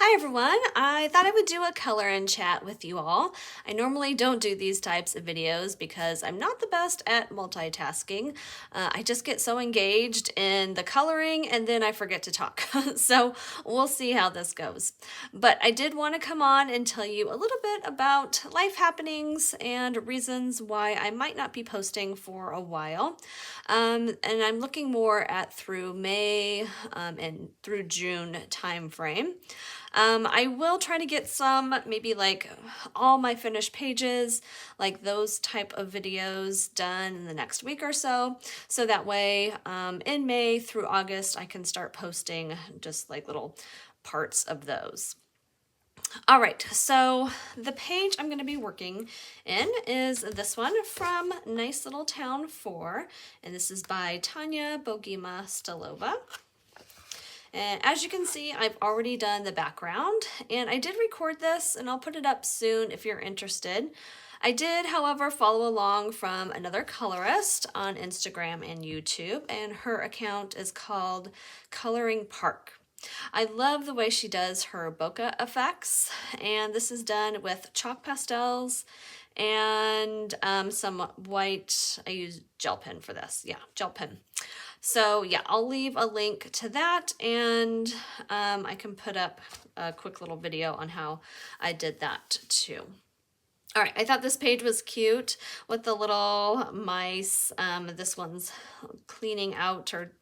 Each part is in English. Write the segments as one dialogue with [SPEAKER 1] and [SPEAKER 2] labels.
[SPEAKER 1] Hi everyone, I thought I would do a color and chat with you all. I normally don't do these types of videos because I'm not the best at multitasking. I just get so engaged in the coloring and then I forget to talk. So we'll see how this goes. But I did want to come on and tell you a little bit about life happenings and reasons why I might not be posting for a while. And I'm looking more at through May and through June time frame. I will try to get some, maybe like all my finished pages, like those type of videos done in the next week or so. So that way in May through August, I can start posting just like little parts of those. All right, so the page I'm going to be working in is this one from Nice Little Town 4, and this is by Tanya Bogema Stolova. And as you can see, I've already done the background, and I did record this, and I'll put it up soon if you're interested. I did, however, follow along from another colorist on Instagram and YouTube, and her account is called Coloring Park. I love the way she does her bokeh effects, and this is done with chalk pastels and some white. I use gel pen for this. Yeah, gel pen. So yeah, I'll leave a link to that, and I can put up a quick little video on how I did that too. All right, I thought this page was cute with the little mice. This one's cleaning out or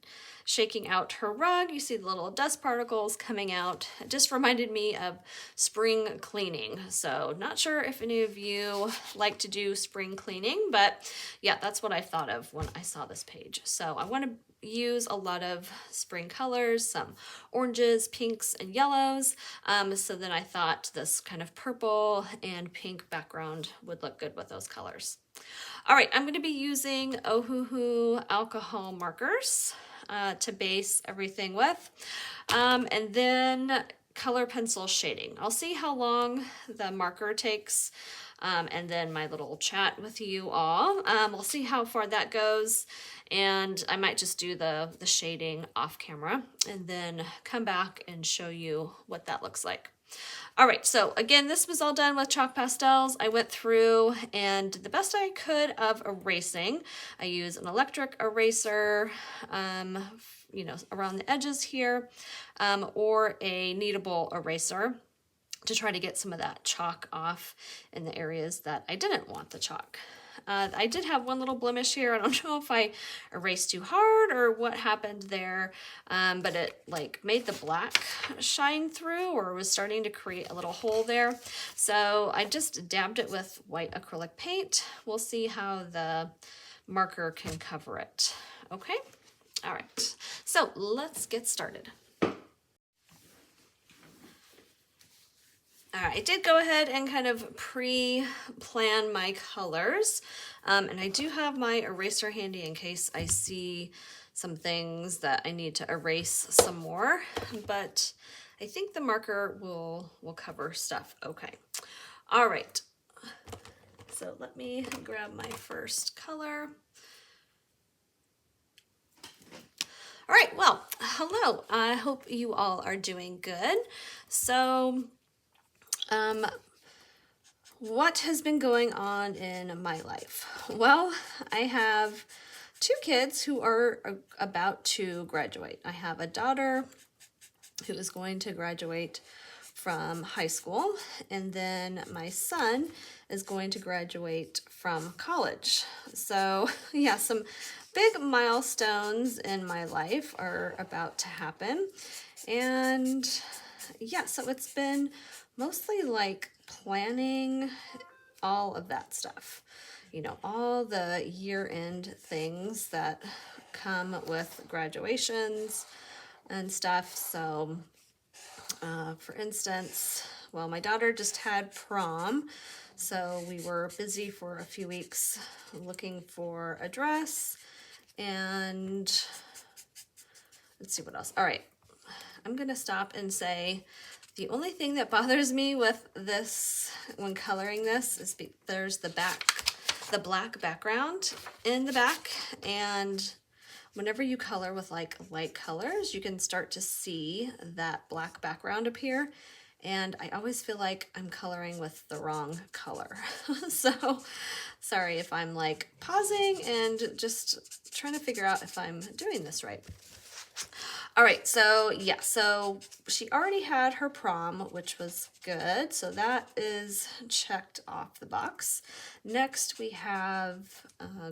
[SPEAKER 1] shaking out her rug. You see the little dust particles coming out. It just reminded me of spring cleaning. So not sure if any of you like to do spring cleaning, but yeah, that's what I thought of when I saw this page. So I want to use a lot of spring colors, some oranges, pinks, and yellows. So then I thought this kind of purple and pink background would look good with those colors. All right, I'm going to be using Ohuhu alcohol markers to base everything with, and then color pencil shading. I'll see how long the marker takes, and then my little chat with you all. We'll see how far that goes, and I might just do the shading off camera and then come back and show you what that looks like. All right, so again, this was all done with chalk pastels. I went through and did the best I could of erasing. I use an electric eraser, you know, around the edges here, or a kneadable eraser to try to get some of that chalk off in the areas that I didn't want the chalk. I did have one little blemish here. I don't know if I erased too hard or what happened there, but it like made the black shine through, or was starting to create a little hole there. So I just dabbed it with white acrylic paint. We'll see how the marker can cover it. Okay? All right. So let's get started. All right, I did go ahead and kind of pre-plan my colors, and I do have my eraser handy in case I see some things that I need to erase some more, but I think the marker will cover stuff okay. All right, so let me grab my first color. All right, well, hello. I hope you all are doing good. So, what has been going on in my life? Well, I have two kids who are about to graduate. I have a daughter who is going to graduate from high school, and then my son is going to graduate from college. So yeah, some big milestones in my life are about to happen. And yeah, so it's been mostly like planning all of that stuff, you know, all the year-end things that come with graduations and stuff. So for instance, well, my daughter just had prom, so we were busy for a few weeks looking for a dress, and let's see what else. All right, I'm gonna stop and say the only thing that bothers me with this when coloring this is there's the black background in the back, and whenever you color with like light colors, you can start to see that black background appear, and I always feel like I'm coloring with the wrong color. So sorry if I'm like pausing and just trying to figure out if I'm doing this right. All right, so yeah, so she already had her prom, which was good. So that is checked off the box. Next, we have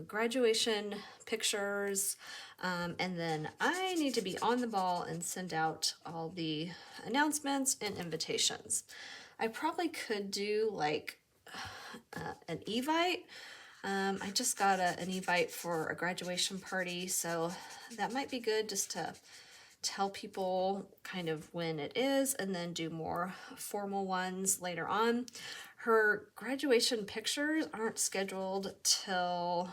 [SPEAKER 1] graduation pictures, and then I need to be on the ball and send out all the announcements and invitations. I probably could do like an Evite. I just got an Evite for a graduation party, so that might be good just to tell people kind of when it is and then do more formal ones later on. Her graduation pictures aren't scheduled till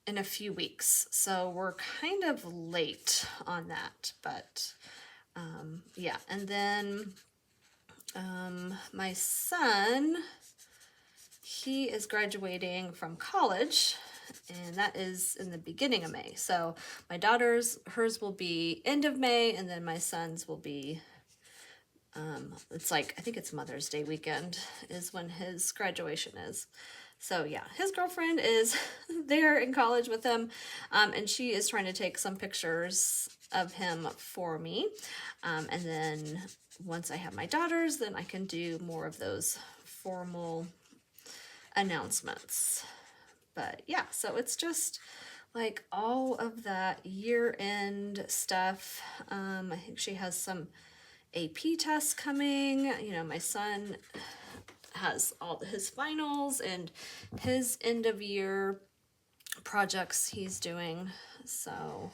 [SPEAKER 1] in a few weeks, so we're kind of late on that, but yeah. And then my son, he is graduating from college, and that is in the beginning of May. So my hers will be end of May, and then my son's will be, it's like, I think it's Mother's Day weekend is when his graduation is. So yeah, his girlfriend is there in college with him, and she is trying to take some pictures of him for me. And then once I have my daughters, then I can do more of those formal announcements. But yeah, so it's just like all of that year-end stuff. I think she has some AP tests coming. You know, my son has all his finals and his end of year projects he's doing. So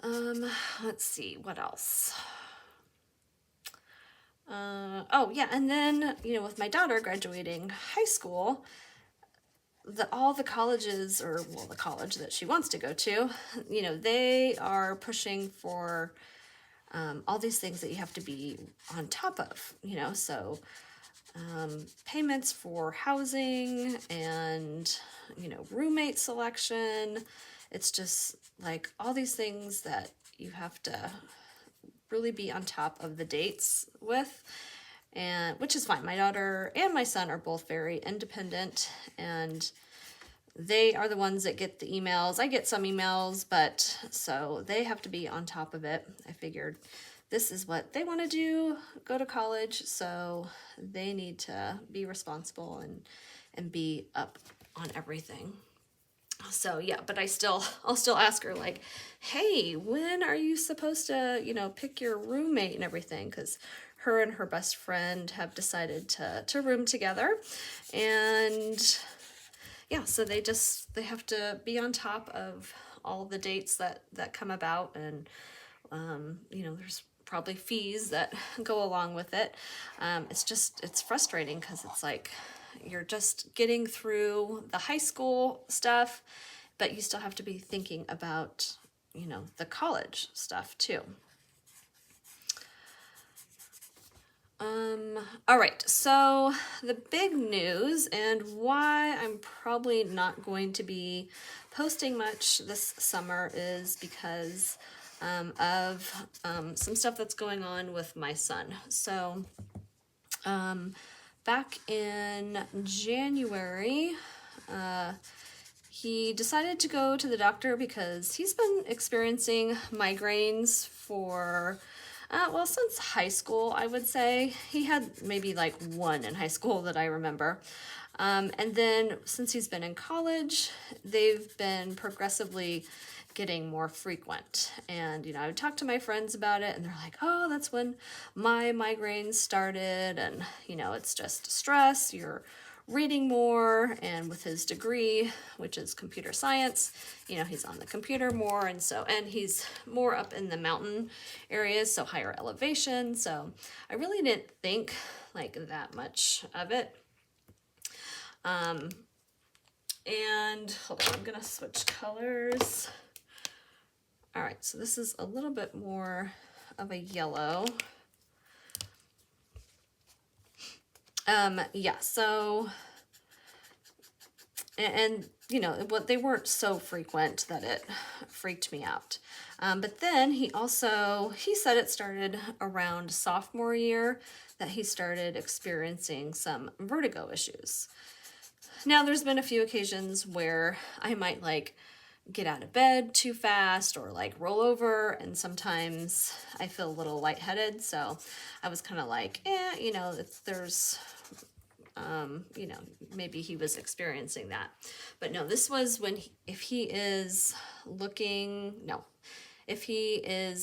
[SPEAKER 1] let's see what else. Oh yeah, and then, you know, with my daughter graduating high school, all the colleges, or well, the college that she wants to go to, you know, they are pushing for all these things that you have to be on top of, you know, so payments for housing and, you know, roommate selection. It's just like all these things that you have to really be on top of the dates with, and which is fine. My daughter and my son are both very independent, and they are the ones that get the emails. I get some emails, but so they have to be on top of it. I figured this is what they want to do, go to college, so they need to be responsible and be up on everything. So yeah, but I'll still ask her like, hey, when are you supposed to, you know, pick your roommate and everything? Because her and her best friend have decided to room together, and yeah, so they have to be on top of all the dates that come about, and you know, there's probably fees that go along with it. It's frustrating because it's like you're just getting through the high school stuff, but you still have to be thinking about, you know, the college stuff too. All right, so the big news and why I'm probably not going to be posting much this summer is because of some stuff that's going on with my son. So back in January, he decided to go to the doctor because he's been experiencing migraines for well, since high school, I would say. He had maybe like one in high school that I remember. And then since he's been in college, they've been progressively getting more frequent. And, you know, I would talk to my friends about it, and they're like, oh, that's when my migraines started. And, you know, it's just stress. You're reading more, and with his degree, which is computer science, you know, he's on the computer more, and he's more up in the mountain areas, so higher elevation. So I really didn't think like that much of it. And hold on, I'm gonna switch colors. All right, so this is a little bit more of a yellow. Yeah, so, and you know, they weren't so frequent that it freaked me out. But then he said it started around sophomore year that he started experiencing some vertigo issues. Now, there's been a few occasions where I might like get out of bed too fast or like roll over, and sometimes I feel a little lightheaded. So I was kind of like, you know, there's you know, maybe he was experiencing that. But no, this was when if he is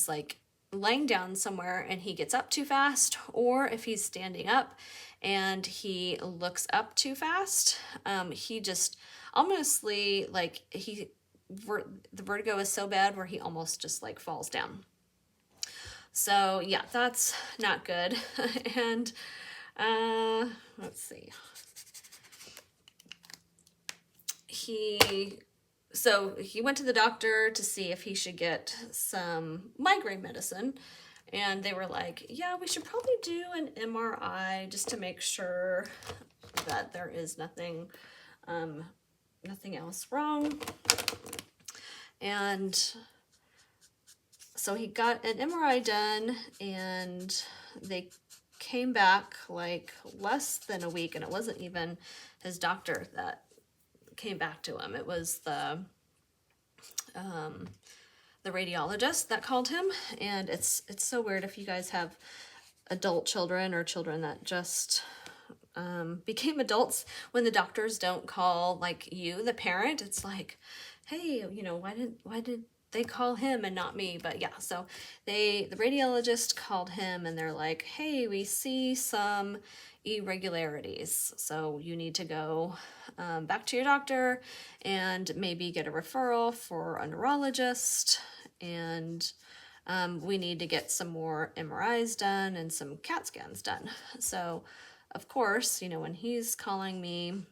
[SPEAKER 1] like laying down somewhere and he gets up too fast, or if he's standing up and he looks up too fast, he just honestly, like, the vertigo is so bad where he almost just like falls down. So yeah, that's not good. And let's see. So he went to the doctor to see if he should get some migraine medicine, and they were like, yeah, we should probably do an MRI just to make sure that there is nothing else wrong. And so he got an MRI done, and they came back like less than a week, and it wasn't even his doctor that came back to him. It was the radiologist that called him. And it's so weird if you guys have adult children or children that just became adults, when the doctors don't call like you, the parent. It's like, hey, you know, why did they call him and not me? But yeah, so the radiologist called him, and they're like, hey, we see some irregularities, so you need to go back to your doctor and maybe get a referral for a neurologist, and we need to get some more MRIs done and some CAT scans done. So of course, you know, when he's calling me,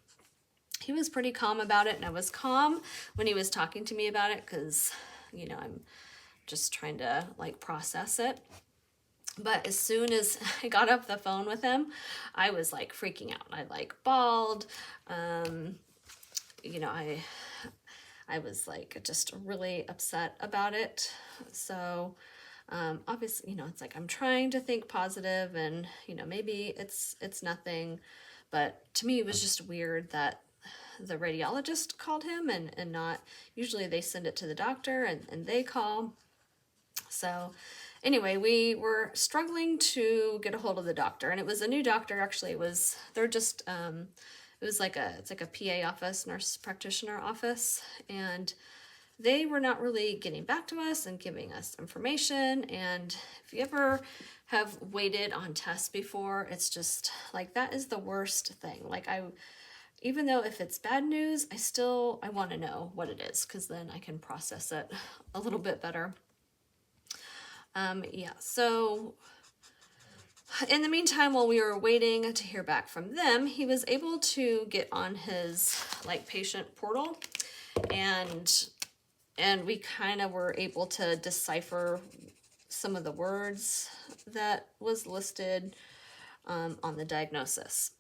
[SPEAKER 1] he was pretty calm about it, and I was calm when he was talking to me about it, because, you know, I'm just trying to like process it. But as soon as I got off the phone with him, I was like freaking out. I like bawled. You know, I was like just really upset about it. So obviously, you know, it's like I'm trying to think positive, and, you know, maybe it's nothing. But to me, it was just weird that the radiologist called him, and not, usually they send it to the doctor and they call. So anyway, we were struggling to get a hold of the doctor, and it was a new doctor. Actually, they're just, it was like it's like a PA office, nurse practitioner office, and they were not really getting back to us and giving us information. And if you ever have waited on tests before, it's just like, that is the worst thing. Like, even though if it's bad news, I want to know what it is, because then I can process it a little bit better. Yeah, so in the meantime, while we were waiting to hear back from them, he was able to get on his like patient portal, and we kind of were able to decipher some of the words that was listed on the diagnosis.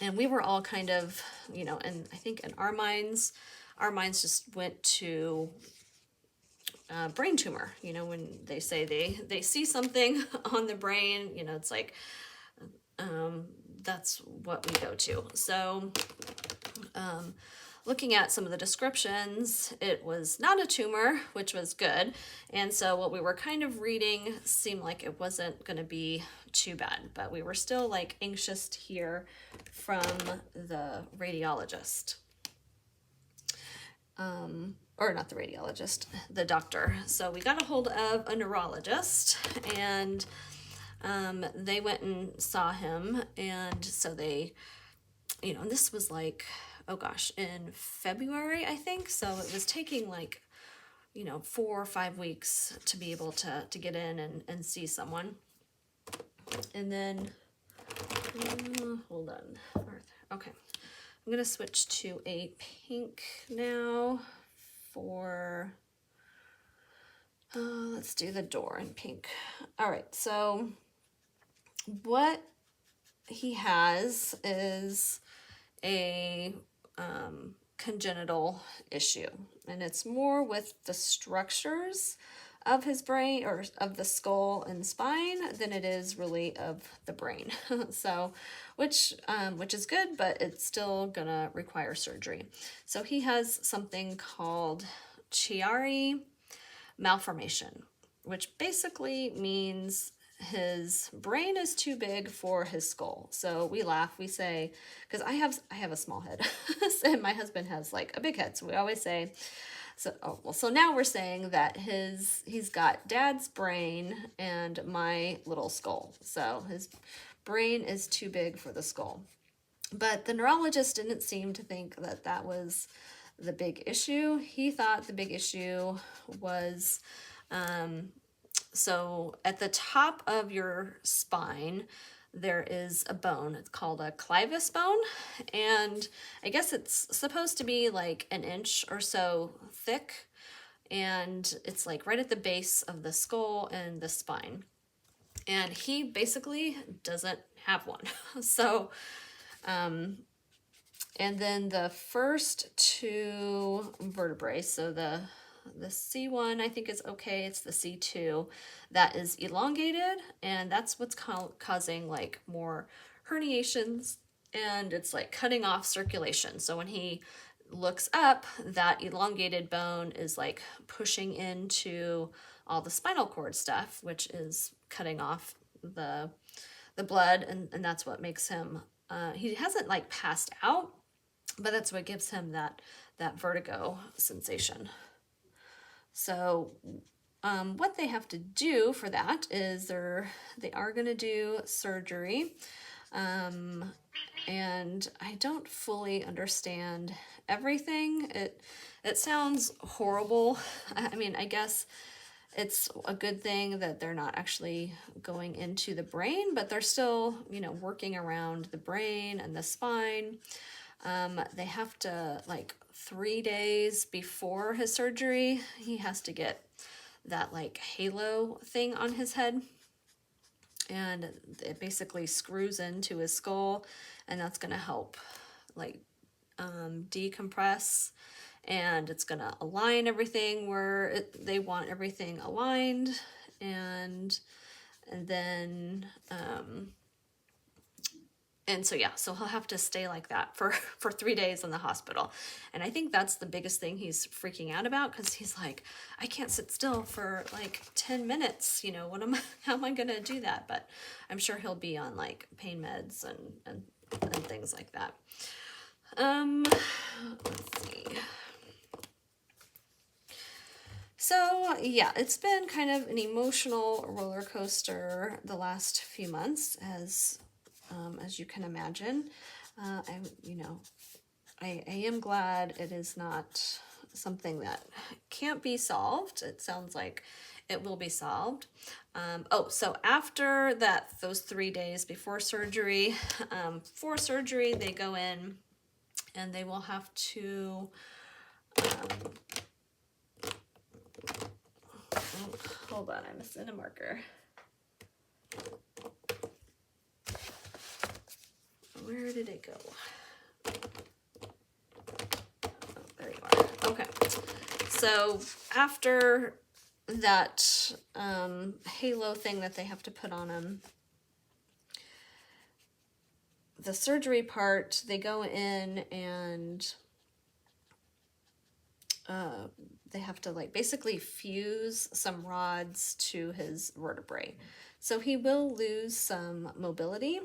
[SPEAKER 1] And we were all kind of, you know, and I think in our minds just went to brain tumor. You know, when they say they see something on the brain, you know, it's like, that's what we go to. So looking at some of the descriptions, it was not a tumor, which was good. And so what we were kind of reading seemed like it wasn't going to be too bad, but we were still like anxious to hear from the radiologist. Or not the radiologist, the doctor. So we got a hold of a neurologist, and they went and saw him. And so they, you know, and this was like, oh gosh, in February, I think. So it was taking like, you know, 4 or 5 weeks to be able to get in and see someone. And then, hold on. Okay. I'm going to switch to a pink now for, let's do the door in pink. All right, so what he has is a congenital issue, and it's more with the structures of his brain, or of the skull and spine, than it is really of the brain. So, which is good, but it's still gonna require surgery. So he has something called Chiari malformation, which basically means his brain is too big for his skull. So we laugh, we say, because I have a small head, and my husband has like a big head. So we always say, so now we're saying that he's got dad's brain and my little skull. So his brain is too big for the skull. But the neurologist didn't seem to think that that was the big issue. He thought the big issue was, so at the top of your spine, there is a bone. It's called a clivus bone, and I guess it's supposed to be like an inch or so thick, and it's like right at the base of the skull and the spine. And he basically doesn't have one. So, and then the first two vertebrae, so the C1 I think is okay, it's the C2 that is elongated, and that's what's causing like more herniations, and it's like cutting off circulation. So when he looks up, that elongated bone is like pushing into all the spinal cord stuff, which is cutting off the blood, and that's what makes him, he hasn't like passed out, but that's what gives him that vertigo sensation. So what they have to do for that is they are going to do surgery, and I don't fully understand everything. It sounds horrible. I mean, I guess it's a good thing that they're not actually going into the brain, but they're still, working around the brain and the spine. They have to, like 3 days before his surgery, he has to get that like halo thing on his head, and it basically screws into his skull, and that's going to help like decompress, and it's going to align everything where they want everything aligned, and then and so, yeah, so he'll have to stay like that for 3 days in the hospital. And I think that's the biggest thing he's freaking out about, because he's like, I can't sit still for like 10 minutes. How am I going to do that? But I'm sure he'll be on like pain meds and things like that. Let's see. So, yeah, it's been kind of an emotional roller coaster the last few months, as you can imagine. I am glad it is not something that can't be solved. It sounds like it will be solved. So after those 3 days before surgery, for surgery, they go in and they will have to, hold on, I'm missing a marker. Where did it go? Oh, there you are. Okay. So after that halo thing that they have to put on him, the surgery part, they go in and they have to like basically fuse some rods to his vertebrae. So he will lose some mobility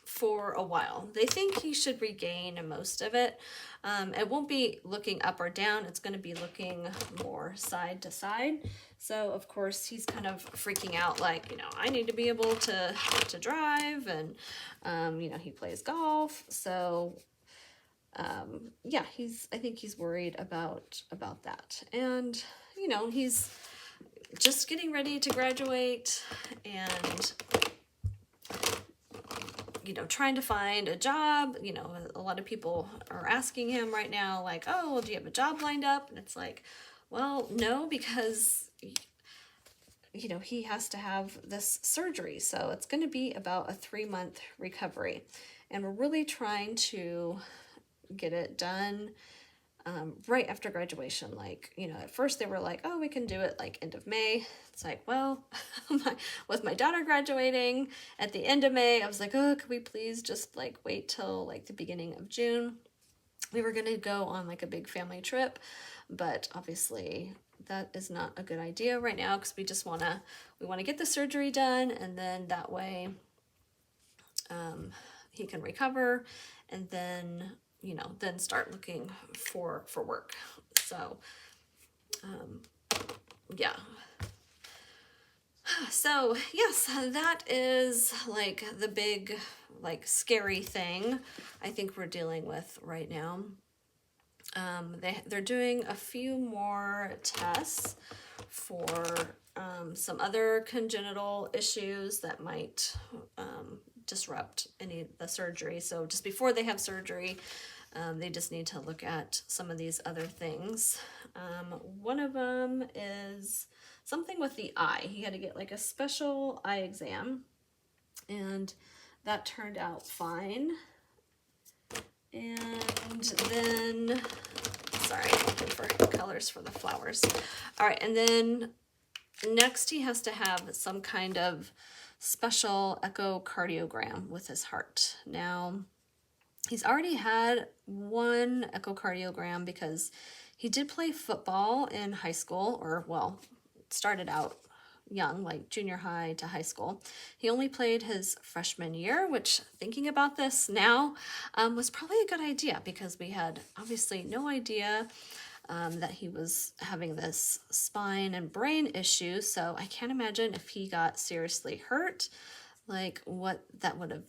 [SPEAKER 1] for a while. They think he should regain most of it. It won't be looking up or down. It's going to be looking more side to side. So of course he's kind of freaking out, like, I need to be able to drive, and he plays golf. So yeah, I think he's worried about that. And he's just getting ready to graduate, and trying to find a job. A lot of people are asking him right now, like, oh, well, do you have a job lined up? And it's like, well, no, because, he has to have this surgery. So it's going to be about a 3-month recovery. And we're really trying to get it done right after graduation. Like, you know, at first they were like, oh, we can do it like end of May. It's like, well, with my daughter graduating at the end of May, I was like, oh, could we please just like wait till like the beginning of June? We were going to go on like a big family trip, but obviously that is not a good idea right now, because we just want to get the surgery done, and then that way he can recover, and then, you know, then start looking for work. So yeah. So yes, that is like the big, like, scary thing I think we're dealing with right now. They're doing a few more tests for some other congenital issues that might disrupt any of the surgery. So just before they have surgery, they just need to look at some of these other things. One of them is something with the eye. He had to get like a special eye exam, and that turned out fine. And then, sorry, I'm looking for colors for the flowers. All right, and then next he has to have some kind of special echocardiogram with his heart. Now, he's already had one echocardiogram because he did play football in high school, or, well, started out young, like junior high to high school. He only played his freshman year, which, thinking about this now, was probably a good idea, because we had obviously no idea that he was having this spine and brain issue. So I can't imagine if he got seriously hurt, like what that would have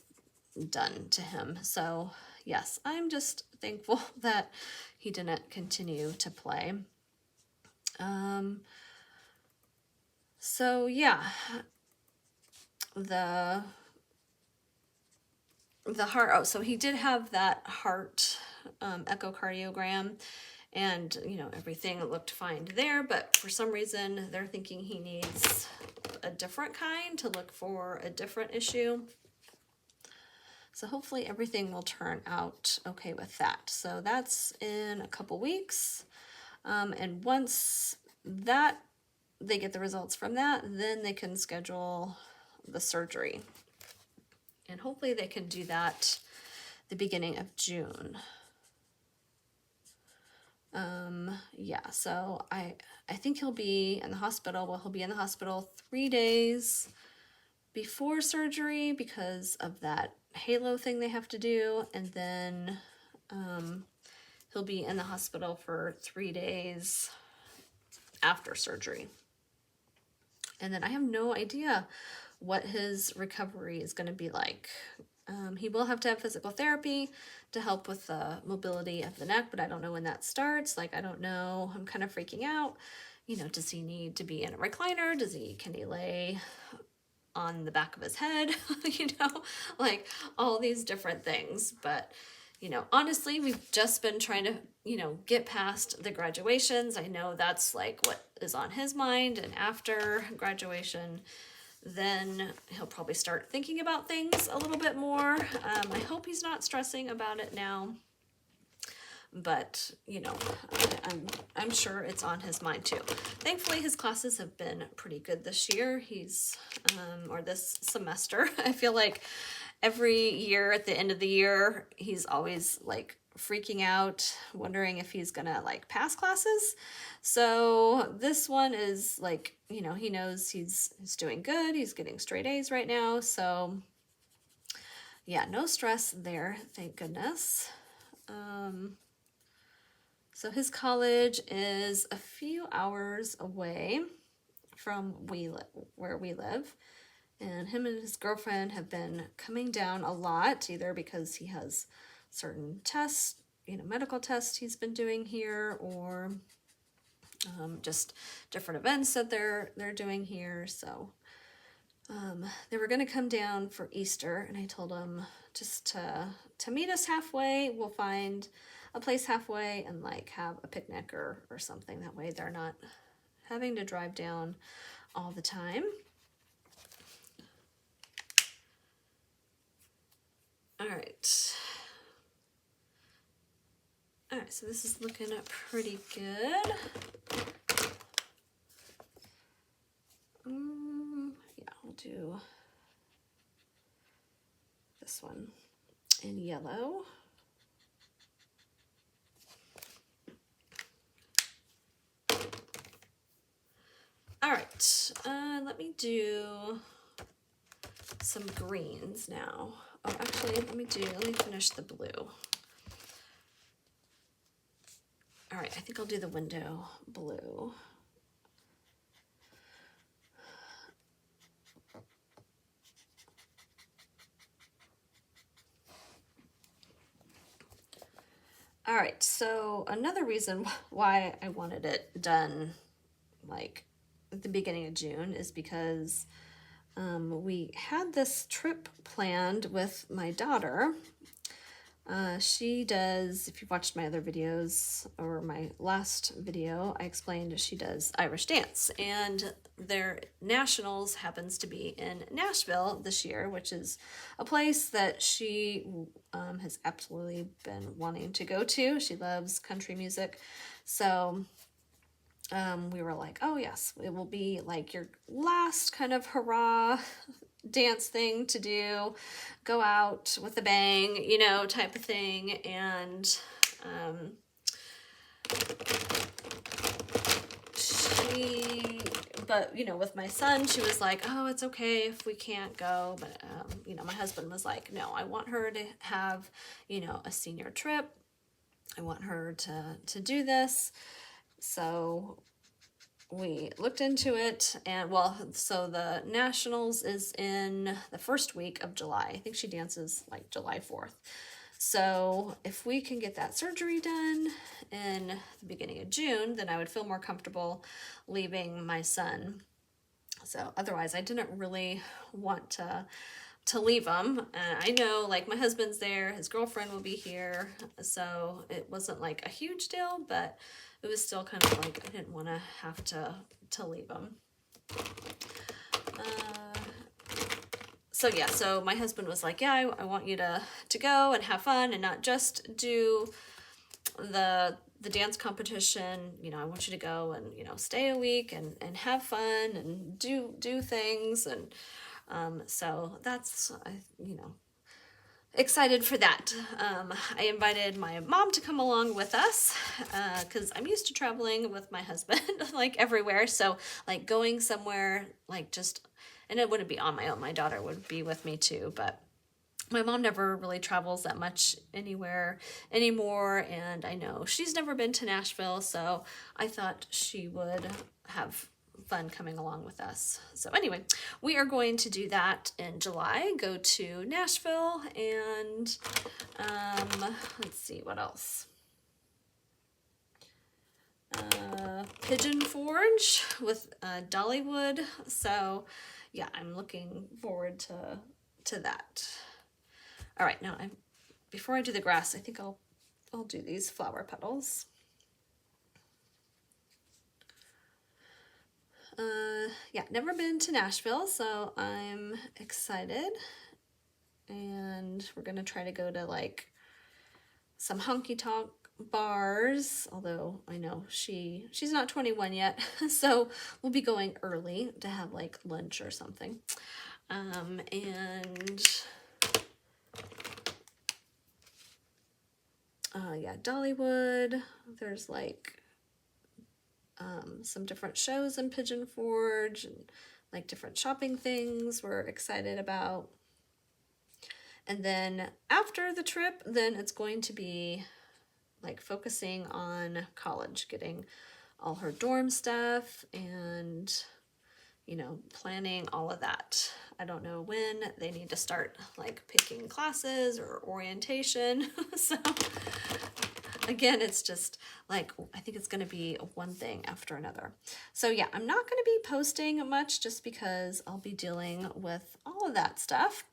[SPEAKER 1] done to him. So yes, I'm just thankful that he didn't continue to play. So yeah, the heart, oh, so he did have that heart echocardiogram, and, you know, everything looked fine there, but for some reason they're thinking he needs a different kind to look for a different issue. So hopefully everything will turn out okay with that. So that's in a couple weeks. And once that they get the results from that, then they can schedule the surgery. And hopefully they can do that the beginning of June. Yeah, so I think he'll be in the hospital. Well, he'll be in the hospital 3 days before surgery because of that halo thing they have to do, and then he'll be in the hospital for 3 days after surgery. And then I have no idea what his recovery is going to be like. He will have to have physical therapy to help with the mobility of the neck, but I don't know when that starts. Like, I don't know. I'm kind of freaking out. You know, does he need to be in a recliner? Can he lay on the back of his head? You know, like all these different things. But, you know, honestly, we've just been trying to, you know, get past the graduations. I know that's like what is on his mind, and after graduation, then he'll probably start thinking about things a little bit more. I hope he's not stressing about it now, but, you know, I'm sure it's on his mind too. Thankfully, his classes have been pretty good this year. Or this semester. I feel like every year at the end of the year, he's always like freaking out, wondering if he's gonna like pass classes. So this one is like, you know, he knows he's doing good. He's getting straight A's right now. So yeah, no stress there, thank goodness. So his college is a few hours away from where we live. And him and his girlfriend have been coming down a lot, either because he has certain tests, you know, medical tests he's been doing here, or just different events that they're doing here. So they were going to come down for Easter, and I told them just to meet us halfway. We'll find a place halfway and like have a picnic or something. That way they're not having to drive down all the time. All right. All right, so this is looking pretty good. Yeah, I'll do this one in yellow. All right, let me do some greens now. Oh, actually, let me finish the blue. All right, I think I'll do the window blue. All right, so another reason why I wanted it done like at the beginning of June is because we had this trip planned with my daughter. She does, if you've watched my other videos or my last video, I explained she does Irish dance, and their nationals happens to be in Nashville this year, which is a place that she has absolutely been wanting to go to. She loves country music. So we were like, oh yes, it will be like your last kind of hurrah dance thing to do, go out with a bang, you know, type of thing. And but you know, with my son, she was like, oh, it's okay if we can't go. But you know, my husband was like, no, I want her to have, you know, a senior trip. I want her to do this. So we looked into it, and well, so the Nationals is in the first week of July. I think she dances like July 4th. So if we can get that surgery done in the beginning of June, then I would feel more comfortable leaving my son. So otherwise, I didn't really want to leave him. I know, like, my husband's there, his girlfriend will be here, so it wasn't like a huge deal, but it was still kind of like I didn't want to have to leave him. So yeah, so my husband was like, yeah, I want you to go and have fun and not just do the dance competition. You know, I want you to go and, you know, stay a week and have fun and do things. And so that's, you know, excited for that. I invited my mom to come along with us because I'm used to traveling with my husband like everywhere. So like going somewhere like just, and it wouldn't be on my own. My daughter would be with me too, but my mom never really travels that much anywhere anymore. And I know she's never been to Nashville, so I thought she would have fun coming along with us. So anyway, we are going to do that in July, go to Nashville, and let's see what else. Pigeon Forge with Dollywood. So yeah, I'm looking forward to that. All right, now before I do the grass, I think I'll do these flower petals. Yeah, never been to Nashville, so I'm excited. And we're gonna try to go to like some honky-tonk bars, although I know she's not 21 yet, so we'll be going early to have like lunch or something. And yeah, Dollywood, there's like some different shows in Pigeon Forge and like different shopping things we're excited about. And then after the trip, then it's going to be like focusing on college, getting all her dorm stuff and, you know, planning all of that. I don't know when they need to start like picking classes or orientation. So again, it's just like, I think it's going to be one thing after another. So yeah, I'm not going to be posting much just because I'll be dealing with all of that stuff.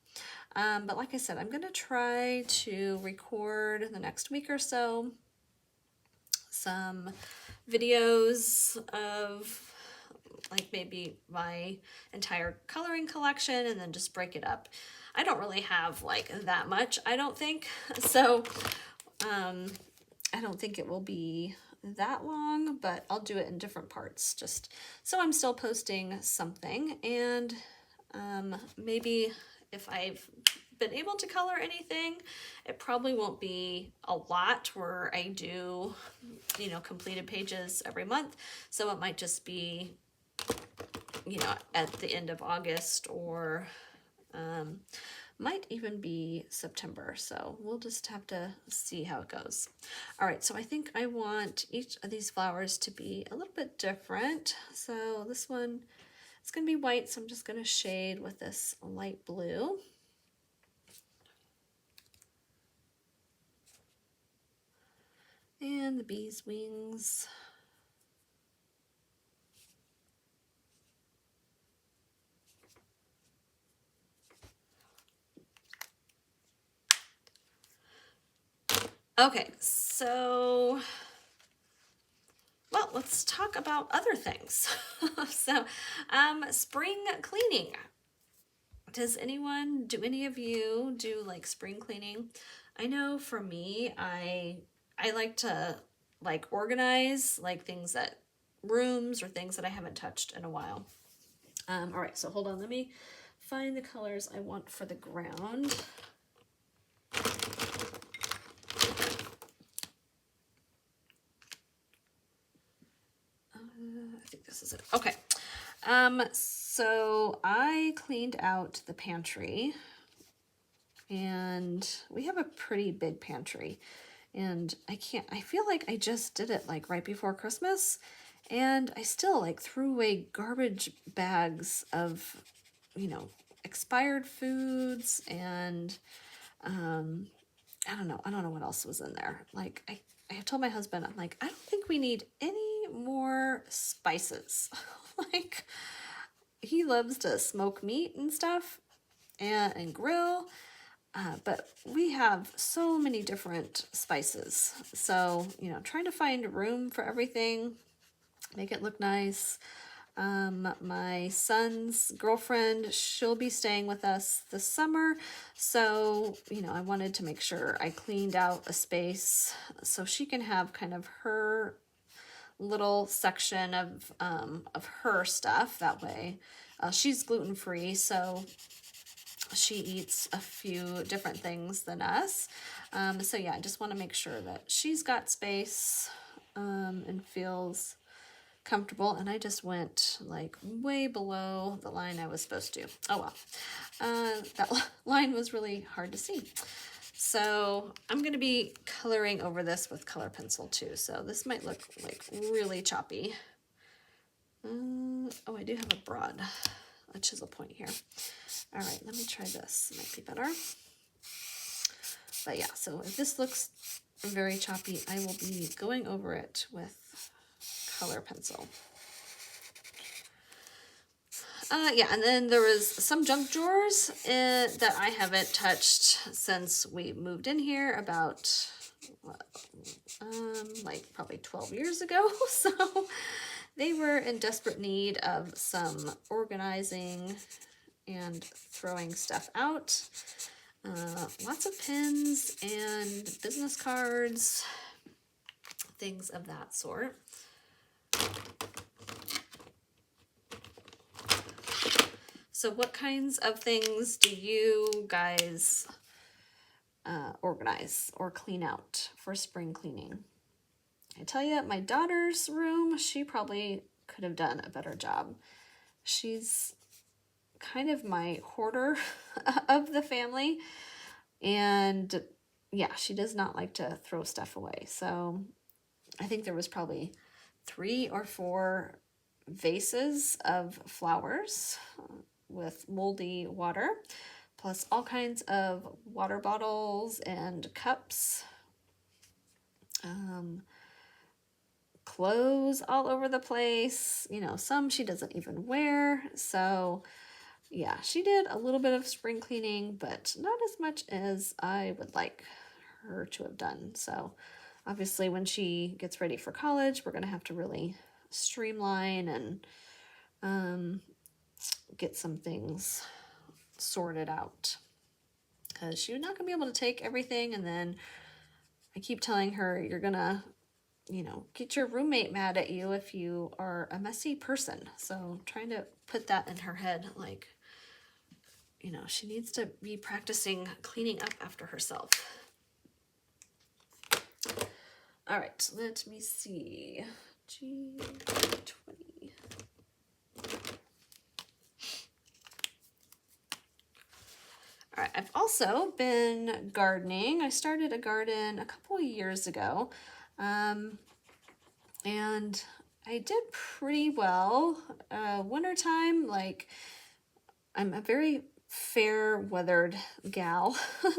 [SPEAKER 1] But like I said, I'm going to try to record the next week or so some videos of like maybe my entire coloring collection and then just break it up. I don't really have like that much, I don't think. So I don't think it will be that long, but I'll do it in different parts just so I'm still posting something. And maybe if I've been able to color anything, it probably won't be a lot where I do, you know, completed pages every month. So it might just be, you know, at the end of August, or might even be September. So we'll just have to see how it goes. All right, so I think I want each of these flowers to be a little bit different. So this one, it's gonna be white, so I'm just gonna shade with this light blue. And the bee's wings. Okay, so, well, let's talk about other things. So, spring cleaning. Does anyone, do any of you do like spring cleaning? I know for me, I like to like organize like things that, rooms or things that I haven't touched in a while. All right, so hold on, let me find the colors I want for the ground. I think this is it. Okay. So I cleaned out the pantry, and we have a pretty big pantry, and I feel like I just did it like right before Christmas, and I still like threw away garbage bags of, you know, expired foods, and I don't know what else was in there. Like I have told my husband, I'm like, I don't think we need any more spices. Like, he loves to smoke meat and stuff and grill, but we have so many different spices. So, you know, trying to find room for everything, make it look nice. My son's girlfriend, she'll be staying with us this summer. So, you know, I wanted to make sure I cleaned out a space so she can have kind of her little section of her stuff. That way, she's gluten-free, so she eats a few different things than us. So yeah, I just want to make sure that she's got space and feels comfortable. And I just went like way below the line I was supposed to. Oh well, that line was really hard to see. So I'm going to be coloring over this with color pencil too. So this might look like really choppy. Oh, I do have a chisel point here. All right, let me try this. It might be better. But yeah, so if this looks very choppy, I will be going over it with color pencil. Yeah, and then there was some junk drawers that I haven't touched since we moved in here about, like probably 12 years ago. So they were in desperate need of some organizing and throwing stuff out. Lots of pins and business cards, things of that sort. So what kinds of things do you guys organize or clean out for spring cleaning? I tell you, my daughter's room, she probably could have done a better job. She's kind of my hoarder of the family, and yeah, she does not like to throw stuff away. So I think there was probably 3 or 4 vases of flowers with moldy water, plus all kinds of water bottles and cups, clothes all over the place, you know, some she doesn't even wear. So yeah, she did a little bit of spring cleaning, but not as much as I would like her to have done. So obviously when she gets ready for college, we're going to have to really streamline and get some things sorted out, because she's not going to be able to take everything and then I keep telling her, you're gonna, you know, get your roommate mad at you if you are a messy person. So I'm trying to put that in her head, like, you know, she needs to be practicing cleaning up after herself. All right, let me see. G20. All right, I've also been gardening. I started a garden a couple of years ago, and I did pretty well. Wintertime, like, I'm a very fair weathered gal.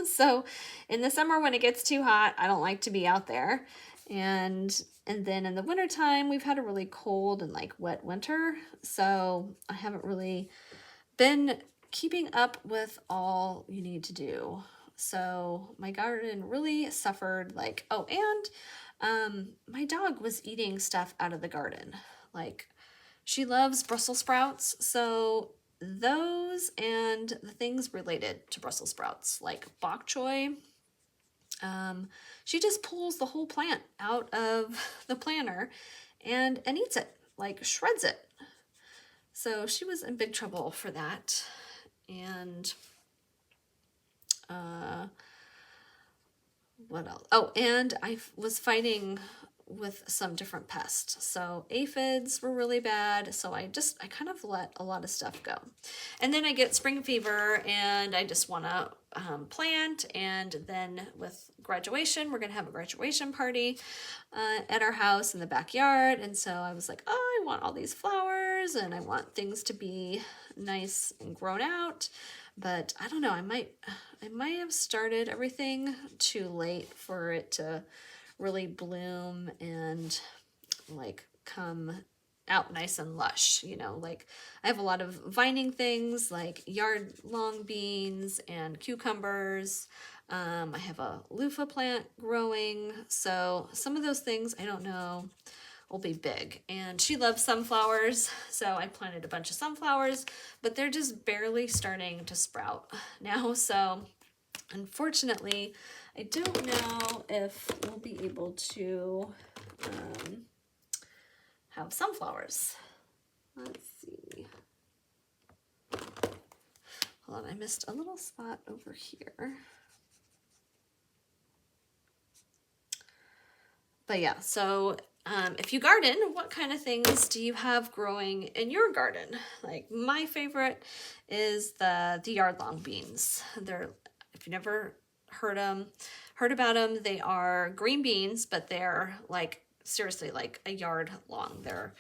[SPEAKER 1] So in the summer when it gets too hot, I don't like to be out there. And then in the wintertime, we've had a really cold and like wet winter. So I haven't really been keeping up with all you need to do. So my garden really suffered, like, oh, and my dog was eating stuff out of the garden. Like, she loves Brussels sprouts, so those and the things related to Brussels sprouts, like bok choy, she just pulls the whole plant out of the planter and eats it, like shreds it. So she was in big trouble for that. And what else? Oh, and I was fighting with some different pests. So aphids were really bad. So I kind of let a lot of stuff go. And then I get spring fever and I just want to plant. And then with graduation, we're going to have a graduation party at our house in the backyard. And so I was like, oh, I want all these flowers and I want things to be nice and grown out. But I don't know, I might have started everything too late for it to really bloom and like come out nice and lush, you know. Like I have a lot of vining things like yard long beans and cucumbers. I have a loofah plant growing, so some of those things I don't know will be big. And she loves sunflowers, so I planted a bunch of sunflowers, but they're just barely starting to sprout now. So unfortunately, I don't know if we'll be able to have sunflowers. Let's see. Hold on, I missed a little spot over here. But yeah, so if you garden, what kind of things do you have growing in your garden? Like my favorite is the yard long beans. They're, if you never heard about them, they are green beans, but they're like seriously like a yard long. They're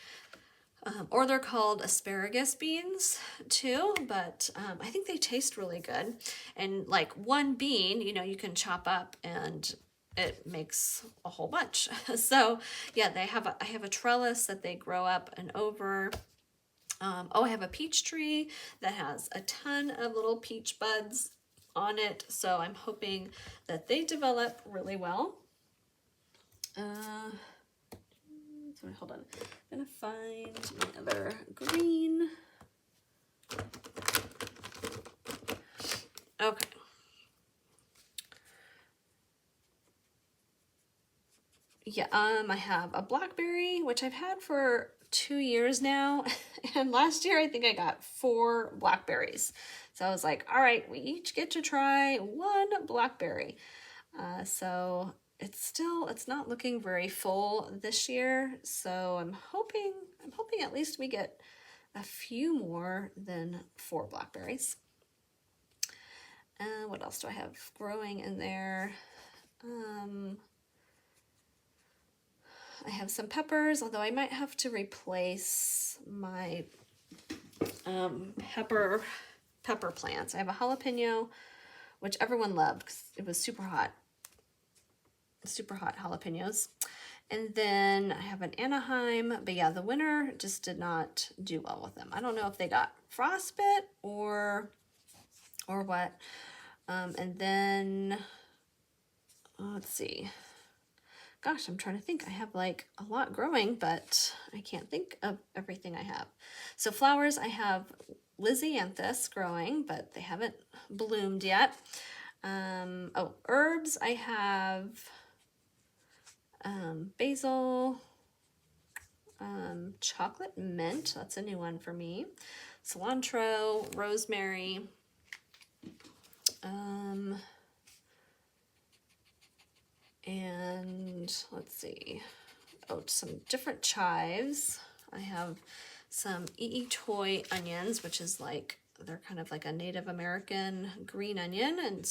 [SPEAKER 1] or they're called asparagus beans too, but I think they taste really good. And like one bean, you know, you can chop up and it makes a whole bunch. So yeah, I have a trellis that they grow up and over. Oh, I have a peach tree that has a ton of little peach buds on it. So I'm hoping that they develop really well. Sorry, hold on. I'm gonna find my other green. Okay. Yeah, I have a blackberry, which I've had for 2 years now. And last year, I think I got 4 blackberries. So I was like, all right, we each get to try 1 blackberry. So it's not looking very full this year. So I'm hoping at least we get a few more than 4 blackberries. What else do I have growing in there? I have some peppers, although I might have to replace my pepper plants. I have a jalapeno, which everyone loved because it was super hot jalapenos. And then I have an Anaheim, but yeah, the winter just did not do well with them. I don't know if they got frostbite or what. And then let's see. Gosh, I'm trying to think. I have like a lot growing, but I can't think of everything I have. So flowers, I have Lysianthus growing, but they haven't bloomed yet. Oh, herbs, I have basil, chocolate mint, that's a new one for me, cilantro, rosemary, and let's see, some different chives. I have some toy onions, which is like, they're kind of like a Native American green onion, and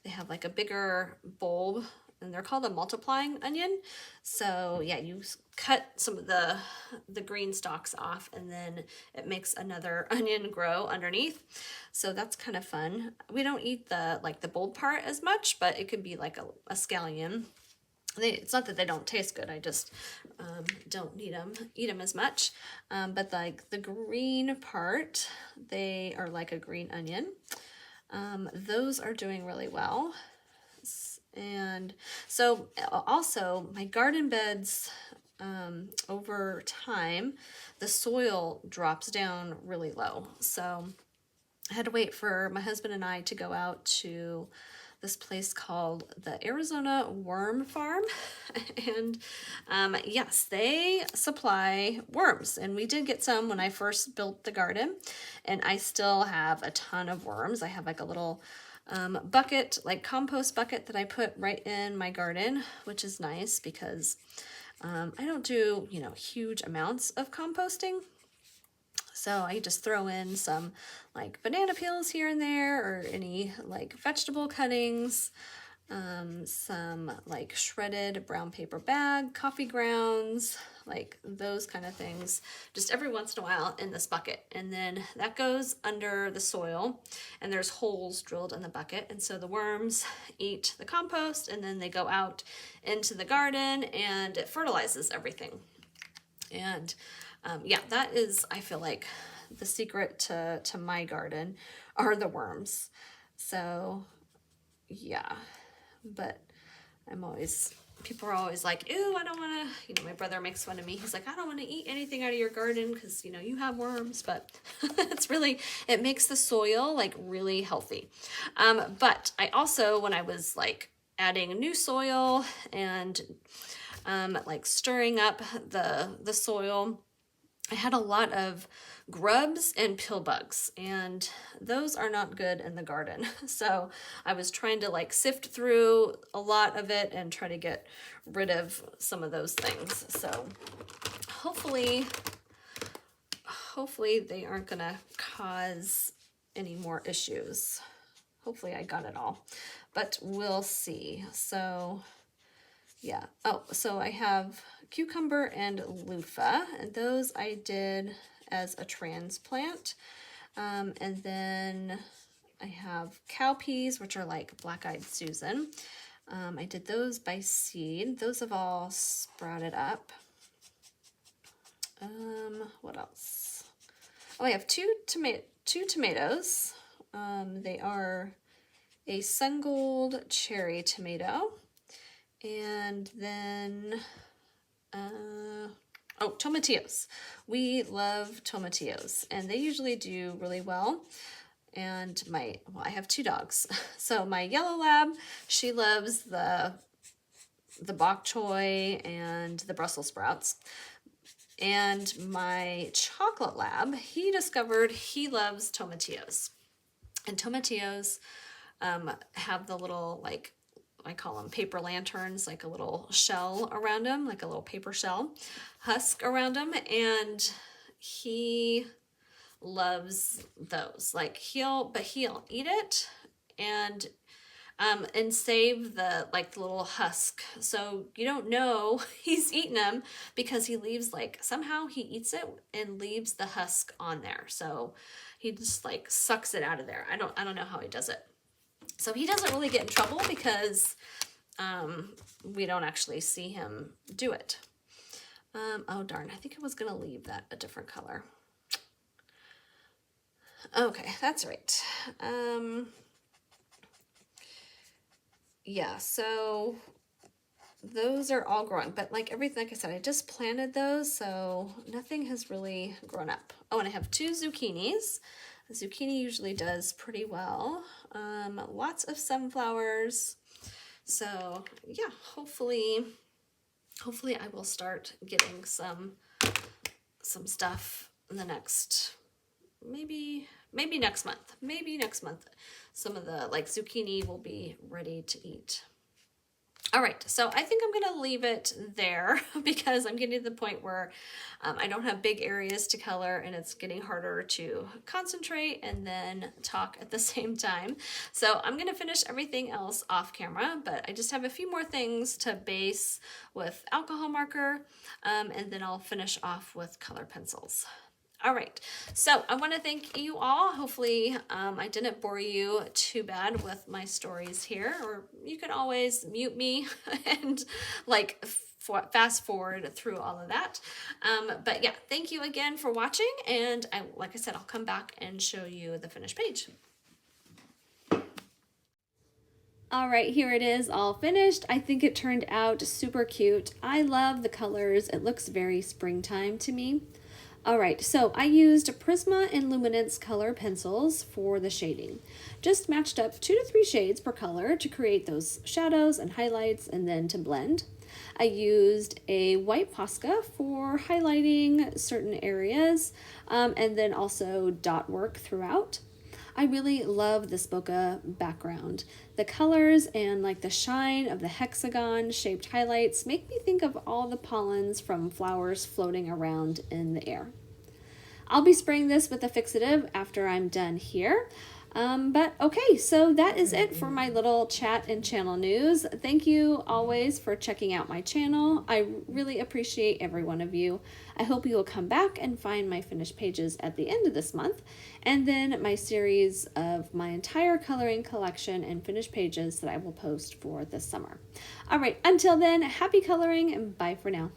[SPEAKER 1] they have like a bigger bulb, and they're called a multiplying onion. So yeah, you cut some of the green stalks off, and then it makes another onion grow underneath. So that's kind of fun. We don't eat the bulb part as much, but it could be like a scallion. It's not that they don't taste good, I just don't eat them as much. But like the green part, they are like a green onion. Those are doing really well. And so also my garden beds, over time, the soil drops down really low. So I had to wait for my husband and I to go out to this place called the Arizona Worm Farm. And yes, they supply worms. And we did get some when I first built the garden. And I still have a ton of worms. I have like a little bucket, like compost bucket that I put right in my garden, which is nice because I don't do, huge amounts of composting. So I just throw in some like banana peels here and there, or any like vegetable cuttings, some like shredded brown paper bag, coffee grounds, like those kind of things, just every once in a while in this bucket. And then that goes under the soil, and there's holes drilled in the bucket. And so the worms eat the compost, and then they go out into the garden, and it fertilizes everything. And yeah, that is, I feel like, the secret to my garden are the worms. So yeah, but people are always like, ew, I don't want to, my brother makes fun of me. He's like, I don't want to eat anything out of your garden because, you have worms, but it makes the soil like really healthy. But I also, when I was like adding new soil and like stirring up the soil, I had a lot of grubs and pill bugs, and those are not good in the garden. So I was trying to like sift through a lot of it and try to get rid of some of those things. So hopefully they aren't gonna cause any more issues. Hopefully I got it all, but we'll see. So yeah. Oh, so I have cucumber and loofah, and those I did as a transplant. And then I have cowpeas, which are like black-eyed Susan. I did those by seed. Those have all sprouted up. What else? Oh, I have two tomatoes. They are a sun gold cherry tomato. And then, tomatillos. We love tomatillos, and they usually do really well. And I have two dogs. So my yellow lab, she loves the bok choy and the Brussels sprouts. And my chocolate lab, he discovered he loves tomatillos. And tomatillos have the little, like, I call them paper lanterns, like a little shell around them, like a little paper shell husk around them. And he loves those. Like he'll eat it and save the little husk. So you don't know he's eaten them because he leaves somehow he eats it and leaves the husk on there. So he just sucks it out of there. I don't know how he does it. So he doesn't really get in trouble because we don't actually see him do it. Oh darn, I think I was gonna leave that a different color. Okay, that's right. Yeah, so those are all growing, but everything, like I said, I just planted those, so nothing has really grown up. Oh, and I have two zucchinis. The zucchini usually does pretty well. Lots of sunflowers. So yeah, hopefully hopefully I will start getting some stuff in the next, maybe next month. Maybe next month. Some of the like zucchini will be ready to eat. All right, so I think I'm gonna leave it there because I'm getting to the point where I don't have big areas to color and it's getting harder to concentrate and then talk at the same time. So I'm gonna finish everything else off camera, but I just have a few more things to base with alcohol marker, and then I'll finish off with color pencils. All right, so I want to thank you all. Hopefully I didn't bore you too bad with my stories here, or you can always mute me and like fast forward through all of that. But yeah, thank you again for watching, and like I said, I'll come back and show you the finished page. All right, here it is all finished. I think it turned out super cute. I love the colors. It looks very springtime to me. All right, so I used Prisma and Luminance color pencils for the shading. Just matched up 2 to 3 shades per color to create those shadows and highlights and then to blend. I used a white Posca for highlighting certain areas, and then also dot work throughout. I really love this bokeh background. The colors and like the shine of the hexagon shaped highlights make me think of all the pollens from flowers floating around in the air. I'll be spraying this with a fixative after I'm done here. But okay, so that is it for my little chat and channel news. Thank you always for checking out my channel. I really appreciate every one of you. I hope you will come back and find my finished pages at the end of this month, and then my series of my entire coloring collection and finished pages that I will post for this summer. All right, until then, happy coloring and bye for now.